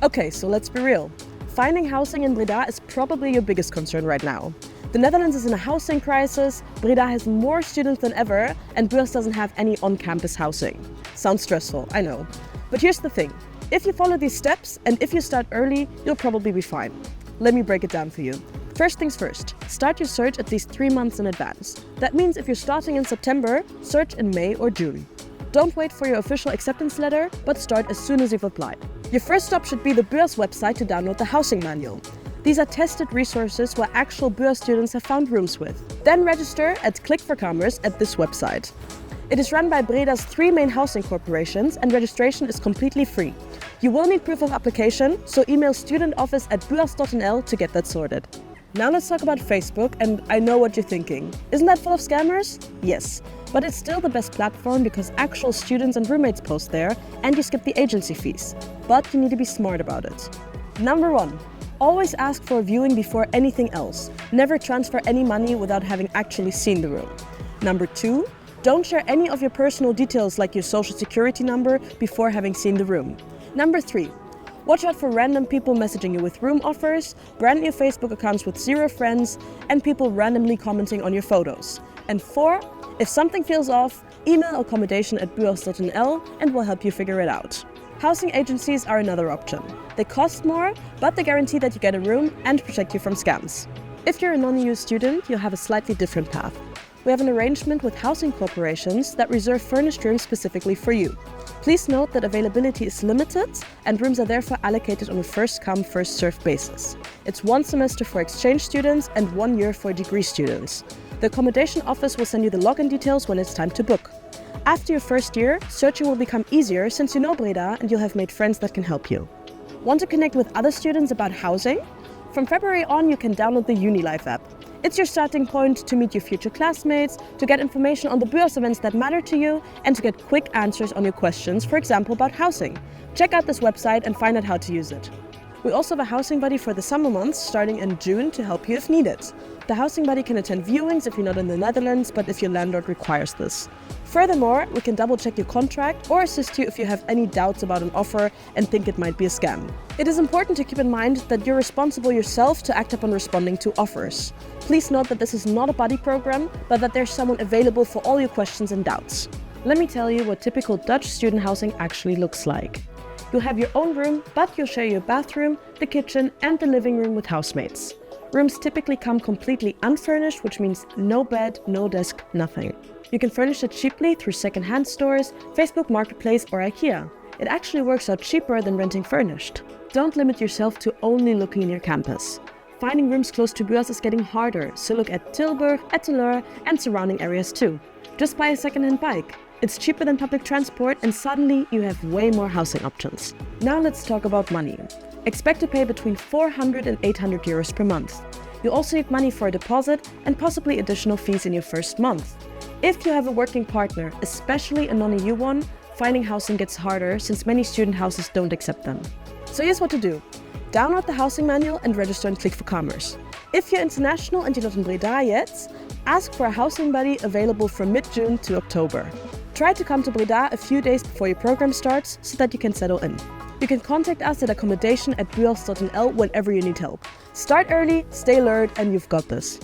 Okay, so let's be real. Finding housing in Breda is probably your biggest concern right now. The Netherlands is in a housing crisis, Breda has more students than ever, and Beurs doesn't have any on-campus housing. Sounds stressful, I know. But here's the thing. If you follow these steps and if you start early, you'll probably be fine. Let me break it down for you. First things first, start your search at least 3 months in advance. That means if you're starting in September, search in May or June. Don't wait for your official acceptance letter, but start as soon as you've applied. Your first stop should be the Beurs website to download the housing manual. These are tested resources where actual Beurs students have found rooms with. Then register at Click for Kamers at this website. It is run by Breda's 3 main housing corporations and registration is completely free. You will need proof of application, so email studentoffice@beurs.nl to get that sorted. Now let's talk about Facebook, and I know what you're thinking. Isn't that full of scammers? Yes, but it's still the best platform because actual students and roommates post there and you skip the agency fees. But you need to be smart about it. Number 1. Always ask for a viewing before anything else. Never transfer any money without having actually seen the room. Number 2. Don't share any of your personal details like your social security number before having seen the room. Number 3. Watch out for random people messaging you with room offers, brand new Facebook accounts with 0 friends, and people randomly commenting on your photos. And 4. If something feels off, email accommodation@beurs.nl and we'll help you figure it out. Housing agencies are another option. They cost more, but they guarantee that you get a room and protect you from scams. If you're a non-EU student, you'll have a slightly different path. We have an arrangement with housing corporations that reserve furnished rooms specifically for you. Please note that availability is limited and rooms are therefore allocated on a first-come, first-served basis. It's 1 semester for exchange students and 1 year for degree students. The accommodation office will send you the login details when it's time to book. After your first year, searching will become easier since you know Breda and you'll have made friends that can help you. Want to connect with other students about housing? From February on, you can download the UniLife app. It's your starting point to meet your future classmates, to get information on the Beurs events that matter to you, and to get quick answers on your questions, for example about housing. Check out this website and find out how to use it. We also have a housing buddy for the summer months starting in June to help you if needed. The housing buddy can attend viewings if you're not in the Netherlands, but if your landlord requires this. Furthermore, we can double check your contract or assist you if you have any doubts about an offer and think it might be a scam. It is important to keep in mind that you're responsible yourself to act upon responding to offers. Please note that this is not a buddy program, but that there's someone available for all your questions and doubts. Let me tell you what typical Dutch student housing actually looks like. You'll have your own room, but you'll share your bathroom, the kitchen and the living room with housemates. Rooms typically come completely unfurnished, which means no bed, no desk, nothing. You can furnish it cheaply through second-hand stores, Facebook Marketplace or IKEA. It actually works out cheaper than renting furnished. Don't limit yourself to only looking near campus. Finding rooms close to Beurs is getting harder, so look at Tilburg, Etteleur and surrounding areas too. Just buy a second-hand bike. It's cheaper than public transport and suddenly you have way more housing options. Now let's talk about money. Expect to pay between 400 and 800 euros per month. You'll also need money for a deposit and possibly additional fees in your first month. If you have a working partner, especially a non-EU one, finding housing gets harder since many student houses don't accept them. So here's what to do. Download the housing manual and register on Click for Kamers. If you're international and you're not in Breda yet, ask for a housing buddy available from mid-June to October. Try to come to Breda a few days before your program starts so that you can settle in. You can contact us at accommodation@beurs.nl whenever you need help. Start early, stay alert, and you've got this.